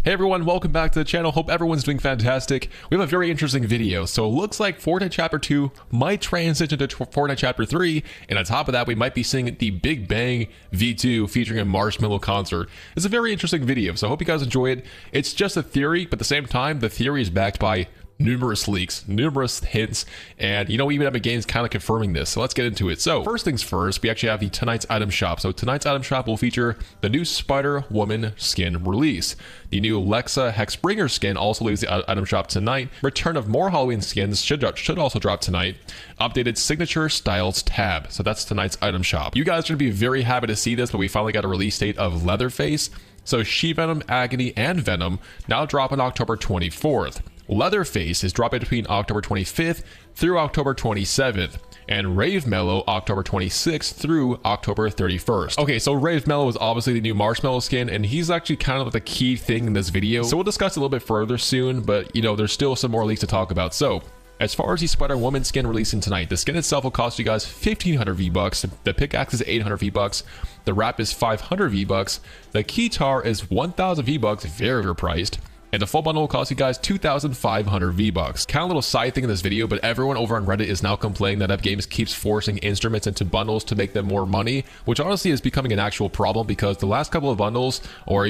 Hey everyone, welcome back to the channel. Hope everyone's doing fantastic. We have a very interesting video. So it looks like Fortnite Chapter 2 might transition to Fortnite Chapter 3, and on top of that, we might be seeing the Big Bang V2 featuring a Marshmallow concert. It's a very interesting video, so I hope you guys enjoy it. It's just a theory, but at the same time, the theory is backed by numerous leaks, numerous hints, and even Epic Games kind of confirming this. So let's get into it. So first things first, we actually have the tonight's item shop. So tonight's item shop will feature the new Spider-Woman skin release. The new Lexa Hexbringer skin also leaves the item shop tonight. Return of more Halloween skins should also drop tonight. Updated signature styles tab. So that's tonight's item shop. You guys are gonna be very happy to see this, but we finally got a release date of Leatherface. So She-Venom, Agony, and Venom now drop on October 24th. Leatherface is dropping between October 25th through October 27th, and Marshmallow October 26th through October 31st. Okay, so Marshmallow is obviously the new Marshmallow skin, and he's actually kind of the key thing in this video. So we'll discuss it a little bit further soon, but there's still some more leaks to talk about. So as far as the Spider-Woman skin releasing tonight, the skin itself will cost you guys 1,500 V-Bucks. The pickaxe is 800 V-Bucks. The wrap is 500 V-Bucks. The keytar is 1,000 V-Bucks, very overpriced. And the full bundle will cost you guys 2,500 V-Bucks. Kind of a little side thing in this video, but everyone over on Reddit is now complaining that Epic Games keeps forcing instruments into bundles to make them more money, which honestly is becoming an actual problem because the last couple of bundles, or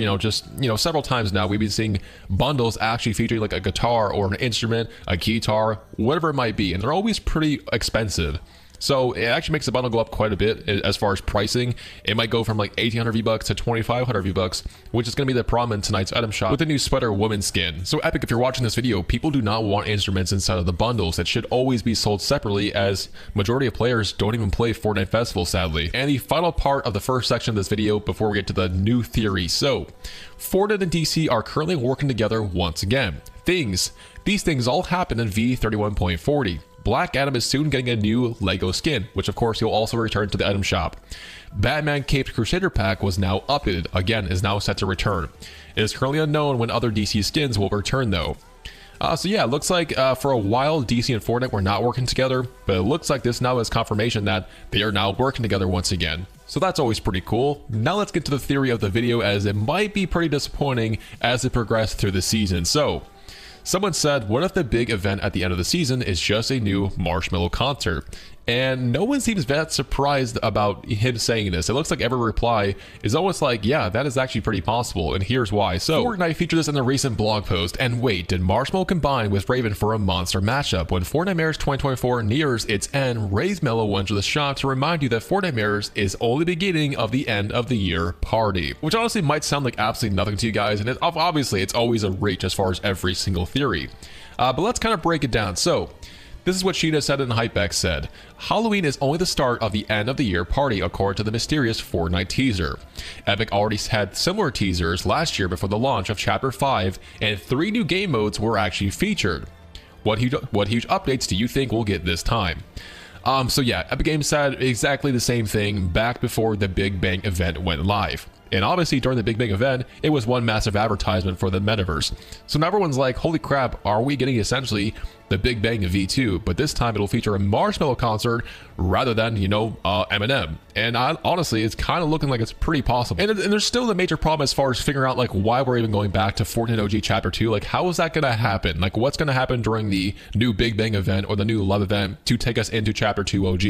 several times now, we've been seeing bundles actually featuring like a guitar or an instrument, a keytar, whatever it might be, and they're always pretty expensive. So it actually makes the bundle go up quite a bit as far as pricing. It might go from like 1,800 V-Bucks to 2,500 V-Bucks, which is going to be the problem in tonight's item shop with the new Spider-Woman skin. So Epic, if you're watching this video, people do not want instruments inside of the bundles. It should always be sold separately, as majority of players don't even play Fortnite Festival, sadly. And the final part of the first section of this video before we get to the new theory. So Fortnite and DC are currently working together once again. These things all happen in V31.40. Black Adam is soon getting a new Lego skin, which of course he'll also return to the item shop. Batman Caped Crusader pack was now updated, again is now set to return. It is currently unknown when other DC skins will return though. So yeah, it looks like for a while DC and Fortnite were not working together, but it looks like this now is confirmation that they are now working together once again. So that's always pretty cool. Now let's get to the theory of the video, as it might be pretty disappointing as it progressed through the season. So someone said, what if the big event at the end of the season is just a new Marshmallow concert? And no one seems that surprised about him saying this. It looks like every reply is almost like, yeah, that is actually pretty possible, and here's why. So Fortnite featured this in a recent blog post, and wait, did Marshmallow combine with Raven for a monster matchup? When Fortnite Mirrors 2024 nears its end, Marshmallow went to the shop to remind you that Fortnite Mirrors is only the beginning of the end of the year party. Which honestly might sound like absolutely nothing to you guys, and obviously it's always a reach as far as every single theory. But let's kind of break it down. So this is what Sheena said and Hypex said. Halloween is only the start of the end of the year party, according to the mysterious Fortnite teaser. Epic already had similar teasers last year before the launch of Chapter 5, and 3 new game modes were actually featured. What huge updates do you think we'll get this time? So yeah, Epic Games said exactly the same thing back before the Big Bang event went live. And obviously during the Big Bang event, it was one massive advertisement for the metaverse. So now everyone's like, holy crap, are we getting essentially the Big Bang V2? But this time it'll feature a Marshmallow concert rather than, Eminem. And honestly, it's kind of looking like it's pretty possible. And there's still the major problem as far as figuring out like why we're even going back to Fortnite OG Chapter 2. Like, how is that going to happen? Like, what's going to happen during the new Big Bang event or the new Love event to take us into Chapter 2 OG?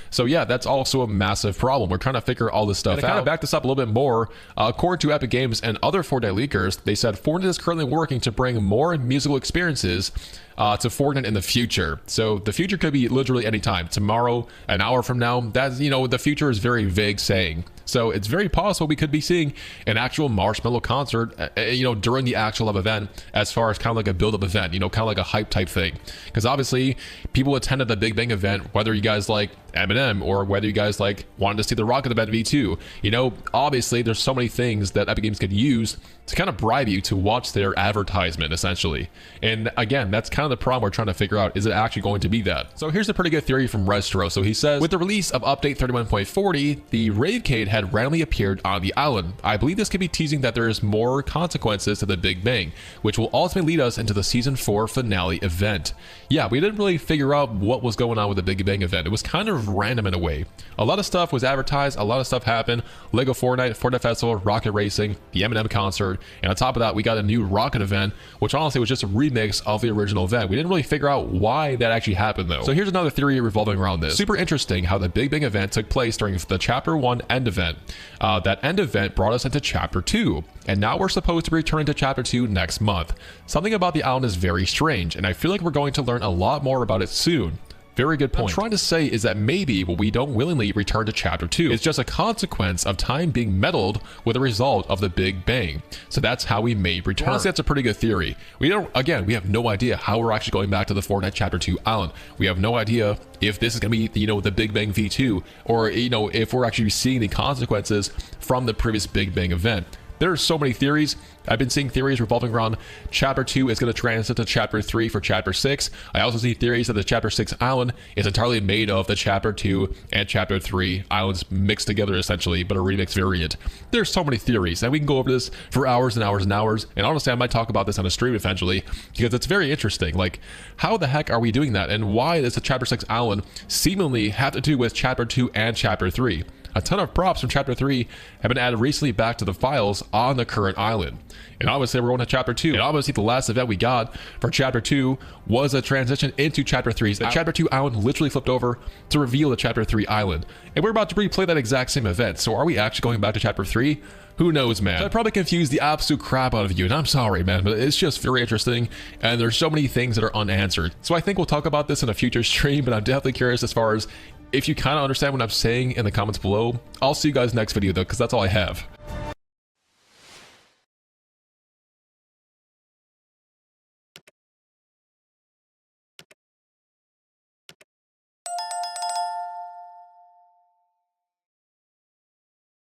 So yeah, that's also a massive problem. We're trying to figure all this stuff out. To kind of back this up a little bit more, according to Epic Games and other Fortnite leakers, they said Fortnite is currently working to bring more musical experiences to Fortnite in the future. So the future could be literally any time, tomorrow, an hour from now. That's, the future is very vague saying. So it's very possible we could be seeing an actual Marshmallow concert, during the actual Love event, as far as kind of like a build-up event, kind of like a hype type thing. Because obviously, people attended the Big Bang event, whether you guys like Eminem or whether you guys like wanted to see the Rocket event V2. Obviously, there's so many things that Epic Games could use to kind of bribe you to watch their advertisement, essentially. And again, that's kind of the problem we're trying to figure out. Is it actually going to be that? So here's a pretty good theory from Restro. So he says, with the release of Update 31.40, the Ravecade had randomly appeared on the island. I believe this could be teasing that there is more consequences to the Big Bang, which will ultimately lead us into the season 4 finale event. Yeah, we didn't really figure out what was going on with the Big Bang event. It was kind of random in a way. A lot of stuff was advertised, a lot of stuff happened. Lego Fortnite, Fortnite Festival, Rocket Racing, the Eminem concert, and on top of that, we got a new Rocket event, which honestly was just a remix of the original event. We didn't really figure out why that actually happened though. So here's another theory revolving around this. Super interesting how the Big Bang event took place during the Chapter 1 end event. That end event brought us into Chapter 2, and now we're supposed to return to Chapter 2 next month. Something about the island is very strange, and I feel like we're going to learn a lot more about it soon. Very good point. What I'm trying to say is that maybe we don't willingly return to Chapter 2. It's just a consequence of time being meddled with the result of the Big Bang. So that's how we may return. Honestly, that's a pretty good theory. We have no idea how we're actually going back to the Fortnite Chapter 2 island. We have no idea if this is going to be, the Big Bang V2, or, if we're actually seeing the consequences from the previous Big Bang event. There are so many theories. I've been seeing theories revolving around Chapter 2 is going to transit to Chapter 3 for Chapter 6. I also see theories that the Chapter 6 island is entirely made of the Chapter 2 and Chapter 3 islands mixed together essentially, but a remix variant. There's so many theories, and we can go over this for hours and hours and hours. And honestly, I might talk about this on a stream eventually, because it's very interesting. Like, how the heck are we doing that? And why does the Chapter 6 island seemingly have to do with Chapter 2 and Chapter 3? A ton of props from Chapter 3 have been added recently back to the files on the current island. And obviously we're going to Chapter 2. And obviously the last event we got for Chapter 2 was a transition into Chapter 3. The Chapter 2 island literally flipped over to reveal the Chapter 3 island. And we're about to replay that exact same event. So are we actually going back to Chapter 3? Who knows, man? So I probably confused the absolute crap out of you, and I'm sorry, man, but it's just very interesting, and there's so many things that are unanswered. So I think we'll talk about this in a future stream, but I'm definitely curious as far as if you kind of understand what I'm saying in the comments below. I'll see you guys next video, though, because that's all I have.